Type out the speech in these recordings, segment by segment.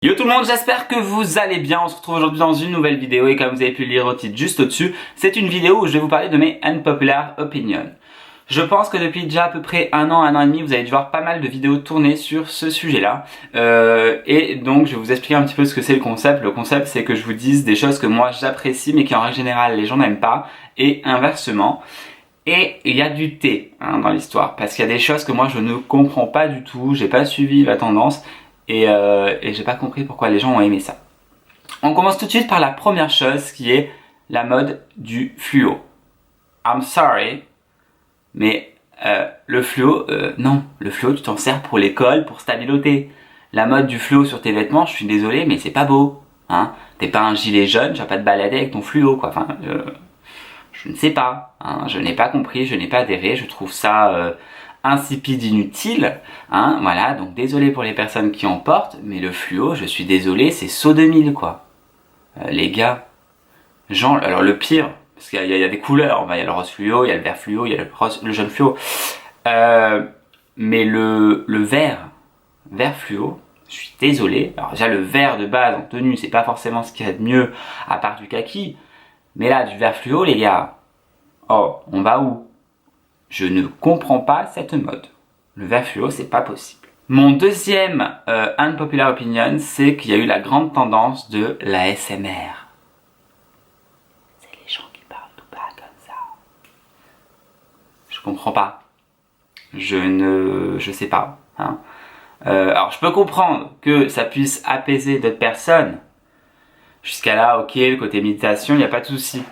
Yo tout le monde, j'espère que vous allez bien. On se retrouve aujourd'hui dans une nouvelle vidéo et comme vous avez pu le lire au titre juste au-dessus, c'est une vidéo où je vais vous parler de mes unpopular opinions. Je pense que depuis déjà à peu près un an et demi, vous avez dû voir pas mal de vidéos tournées sur ce sujet-là. Et donc je vais vous expliquer un petit peu ce que c'est le concept. Le concept, c'est que je vous dise des choses que moi j'apprécie mais qui en règle générale les gens n'aiment pas et inversement. Et il y a du thé dans l'histoire parce qu'il y a des choses que moi je ne comprends pas du tout, j'ai pas suivi la tendance. Et j'ai pas compris pourquoi les gens ont aimé ça. On commence tout de suite par la première chose qui est la mode du fluo. I'm sorry, mais le fluo, non, le fluo tu t'en sers pour l'école, pour stabiloter. La mode du fluo sur tes vêtements, je suis désolé, mais c'est pas beau. Hein. T'es pas un gilet jaune, tu vas pas te balader avec ton fluo, quoi. Enfin, je ne sais pas, hein. Je n'ai pas compris, je n'ai pas adhéré, je trouve ça insipide, inutile, hein, voilà, donc désolé pour les personnes qui en portent, mais le fluo, je suis désolé, c'est saut 2000 quoi. Les gars, genre, alors le pire, parce qu'il y a des couleurs, il y a le rose fluo, il y a le vert fluo, il y a le jaune fluo, mais le vert fluo, je suis désolé, alors déjà le vert de base en tenue, c'est pas forcément ce qu'il y a de mieux, à part du kaki, mais là, du vert fluo, les gars, oh, on va où ? Je ne comprends pas cette mode. Le vert fluo, c'est pas possible. Mon deuxième unpopular opinion, c'est qu'il y a eu la grande tendance de l'ASMR. C'est les gens qui parlent tout bas comme ça. Je comprends pas. Je sais pas. Hein. Alors, je peux comprendre que ça puisse apaiser d'autres personnes. Jusqu'à là, ok, le côté méditation, il n'y a pas de souci.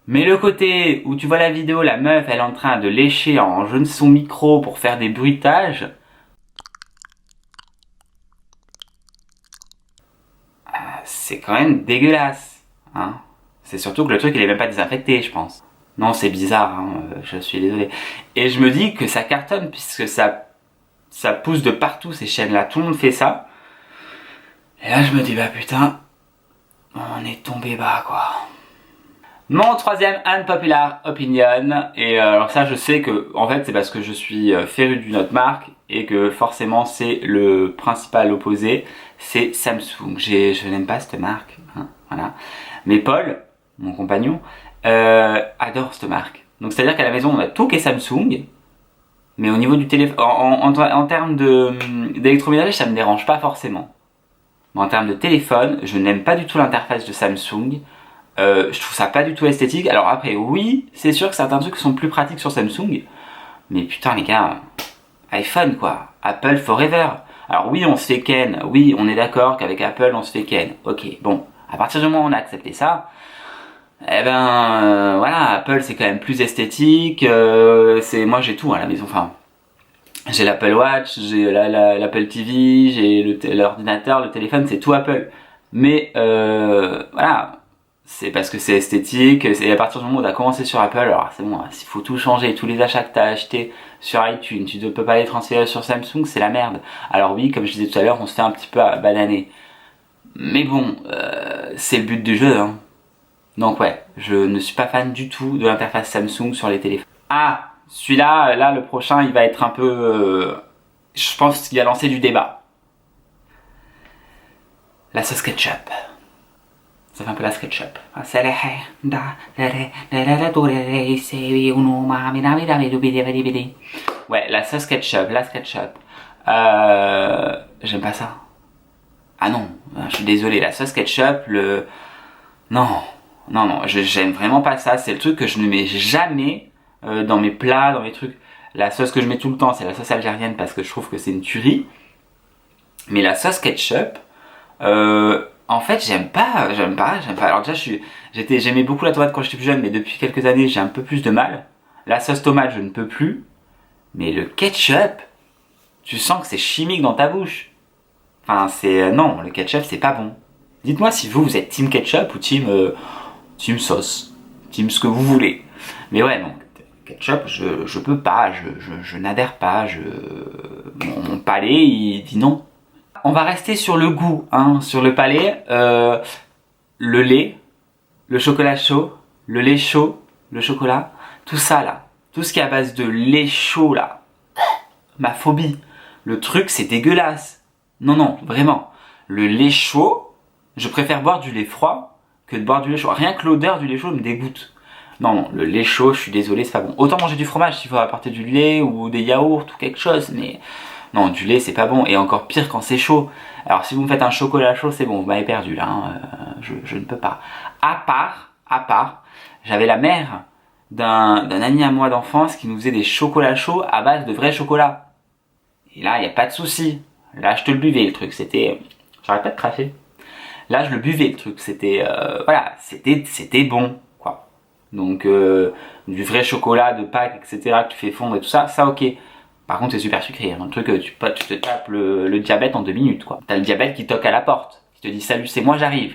Mais le côté où tu vois la vidéo, la meuf elle est en train de lécher en jeune son micro pour faire des bruitages, c'est quand même dégueulasse. Hein. C'est surtout que le truc il est même pas désinfecté, je pense. Non, c'est bizarre, hein, je suis désolé. Et je me dis que ça cartonne puisque ça pousse de partout ces chaînes-là, tout le monde fait ça. Et là je me dis bah putain, on est tombé bas quoi. Mon troisième unpopular opinion, et alors ça je sais que en fait c'est parce que je suis féru d'une autre marque et que forcément c'est le principal opposé, c'est Samsung. Je n'aime pas cette marque, hein, voilà. Mais Paul, mon compagnon, adore cette marque. Donc c'est à dire qu'à la maison on a tout qui est Samsung, mais au niveau du téléphone, en termes d'électroménager ça me dérange pas forcément. Mais en termes de téléphone, je n'aime pas du tout l'interface de Samsung. Je trouve ça pas du tout esthétique. Alors après, oui, c'est sûr que certains trucs sont plus pratiques sur Samsung. Mais putain les gars, iPhone quoi, Apple forever. Alors oui, on se fait ken, oui, on est d'accord qu'avec Apple on se fait ken. Ok, bon, à partir du moment où on a accepté ça, eh ben voilà, Apple c'est quand même plus esthétique. Moi j'ai tout à la maison, enfin. J'ai l'Apple Watch, j'ai l'Apple TV, j'ai l'ordinateur, le téléphone, c'est tout Apple. Mais voilà, c'est parce que c'est esthétique, et à partir du moment où tu as commencé sur Apple, alors c'est bon, s'il faut tout changer, tous les achats que tu as achetés sur iTunes, tu ne peux pas les transférer sur Samsung, c'est la merde. Alors oui, comme je disais tout à l'heure, on se fait un petit peu bananer. Mais bon, c'est le but du jeu, hein. Donc ouais, je ne suis pas fan du tout de l'interface Samsung sur les téléphones. Ah, celui-là, là, le prochain, il va être un peu... je pense qu'il va lancer du débat. La sauce ketchup. Ça fait un peu la SketchUp. Ouais, la sauce ketchup, la SketchUp. J'aime pas ça. Ah non, je suis désolé, la sauce ketchup, Non, j'aime vraiment pas ça. C'est le truc que je ne mets jamais dans mes plats, dans mes trucs. La sauce que je mets tout le temps, c'est la sauce algérienne parce que je trouve que c'est une tuerie. Mais la sauce ketchup, en fait, j'aime pas. Alors déjà, j'aimais beaucoup la tomate quand j'étais plus jeune, mais depuis quelques années, j'ai un peu plus de mal. La sauce tomate, je ne peux plus. Mais le ketchup, tu sens que c'est chimique dans ta bouche. Enfin, non, le ketchup, c'est pas bon. Dites-moi si vous êtes team ketchup ou team sauce. Team ce que vous voulez. Mais ouais, non. Ketchup, je peux pas, je n'adhère pas. Mon palais, il dit non. On va rester sur le goût, hein, sur le palais. Le lait, le chocolat chaud, le lait chaud, le chocolat, tout ça là, tout ce qui est à base de lait chaud là, ma phobie. Le truc c'est dégueulasse. Non, vraiment. le lait chaud, je préfère boire du lait froid que de boire du lait chaud. Rien que l'odeur du lait chaud me dégoûte. Non, le lait chaud, je suis désolé, c'est pas bon. Autant manger du fromage s'il faut apporter du lait ou des yaourts ou quelque chose, mais non, du lait c'est pas bon. Et encore pire quand c'est chaud. Alors si vous me faites un chocolat chaud, c'est bon, vous m'avez perdu là. Hein. Je ne peux pas. À part, j'avais la mère d'un ami à moi d'enfance qui nous faisait des chocolats chauds à base de vrai chocolat. Et là, il n'y a pas de souci. Là, je te le buvais le truc, c'était... J'arrête pas de cracher. Là, je le buvais le truc, c'était... voilà, c'était bon, quoi. Donc, du vrai chocolat de Pâques, etc., que tu fais fondre et tout ça, ça ok. Par contre, c'est super sucré. Hein. Le truc, tu te tapes le diabète en 2 minutes, quoi. T'as le diabète qui toque à la porte, qui te dit « Salut, c'est moi, j'arrive ».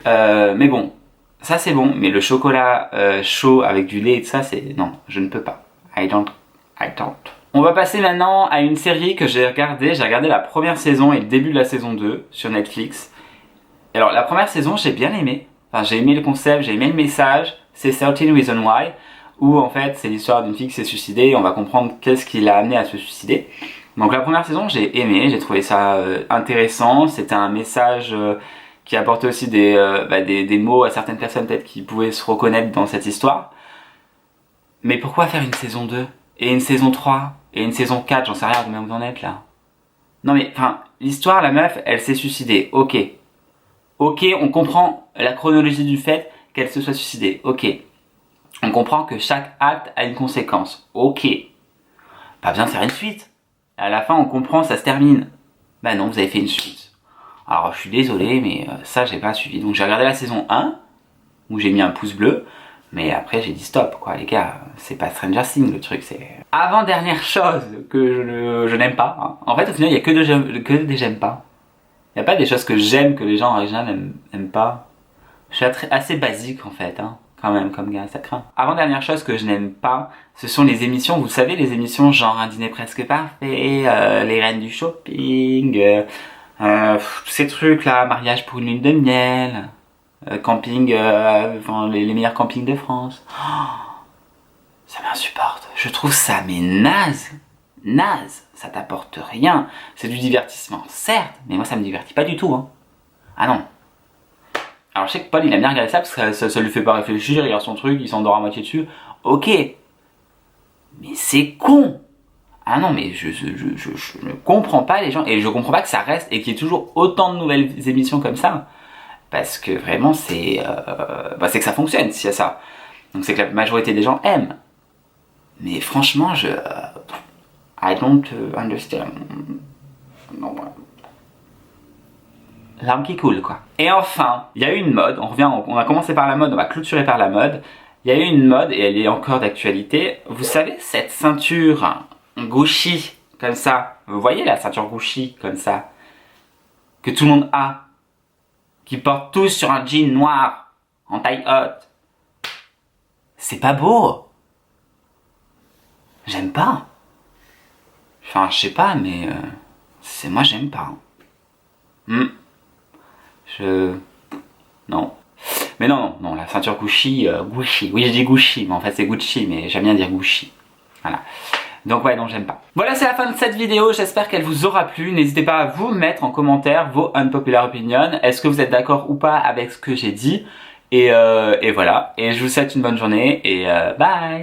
Mais bon, ça c'est bon. Mais le chocolat chaud avec du lait et tout ça, c'est... Non, je ne peux pas. I don't. On va passer maintenant à une série que j'ai regardée. J'ai regardé la première saison et le début de la saison 2 sur Netflix. Alors, la première saison, j'ai bien aimé. Enfin, j'ai aimé le concept, j'ai aimé le message. C'est 13 Reasons Why. Où en fait c'est l'histoire d'une fille qui s'est suicidée et on va comprendre qu'est-ce qui l'a amené à se suicider. Donc la première saison j'ai aimé, j'ai trouvé ça intéressant, c'était un message qui apportait aussi des mots à certaines personnes peut-être qui pouvaient se reconnaître dans cette histoire. Mais pourquoi faire une saison 2 et une saison 3 et une saison 4, j'en sais rien combien vous en êtes là. Non mais enfin, l'histoire, la meuf elle s'est suicidée, ok, on comprend la chronologie du fait qu'elle se soit suicidée, ok. On comprend que chaque acte a une conséquence. Ok. Pas besoin de faire une suite. À la fin, on comprend, ça se termine. Bah non, vous avez fait une suite. Alors, je suis désolé, mais ça, j'ai pas suivi. Donc, j'ai regardé la saison 1, où j'ai mis un pouce bleu. Mais après, j'ai dit stop, quoi. Les gars, c'est pas Stranger Things, le truc, c'est... Avant-dernière chose que je n'aime pas. Hein. En fait, au final, il y a que des j'aime pas. Il n'y a pas des choses que j'aime que les gens en original n'aiment pas. Je suis assez basique, en fait, hein. Quand même, comme gars, ça craint. Avant-dernière chose que je n'aime pas, ce sont les émissions, vous savez, les émissions genre Un dîner presque parfait, Les reines du shopping, tous ces trucs-là, Mariage pour une lune de miel, camping, les meilleurs campings de France. Oh, ça m'insupporte. Je trouve ça, mais naze. Ça t'apporte rien. C'est du divertissement, certes, mais moi ça me divertit pas du tout. Hein. Ah non. Alors je sais que Paul il aime bien regarder ça parce que ça lui fait pas réfléchir, il regarde son truc, il s'endort à moitié dessus. Ok. Mais c'est con. Ah non mais je ne comprends pas les gens et je comprends pas que ça reste et qu'il y ait toujours autant de nouvelles émissions comme ça. Parce que vraiment c'est que ça fonctionne s'il y a ça. Donc c'est que la majorité des gens aiment. Mais franchement I don't understand. Non, voilà. L'arme qui coule quoi. Et enfin, il y a eu une mode, on va commencer par la mode, on va clôturer par la mode. Il y a eu une mode et elle est encore d'actualité. Vous savez cette ceinture Gucci comme ça, vous voyez la ceinture Gucci comme ça, que tout le monde a, qui portent tous sur un jean noir, en taille haute. C'est pas beau. J'aime pas. Enfin, je sais pas, mais moi j'aime pas. Non. Mais non, la ceinture Gucci, Gucci. Oui, je dis Gucci, mais en fait c'est Gucci, mais j'aime bien dire Gucci. Voilà. Donc ouais, non, j'aime pas. Voilà, c'est la fin de cette vidéo. J'espère qu'elle vous aura plu. N'hésitez pas à vous mettre en commentaire vos unpopular opinions. Est-ce que vous êtes d'accord ou pas avec ce que j'ai dit? Et voilà. Et je vous souhaite une bonne journée et bye!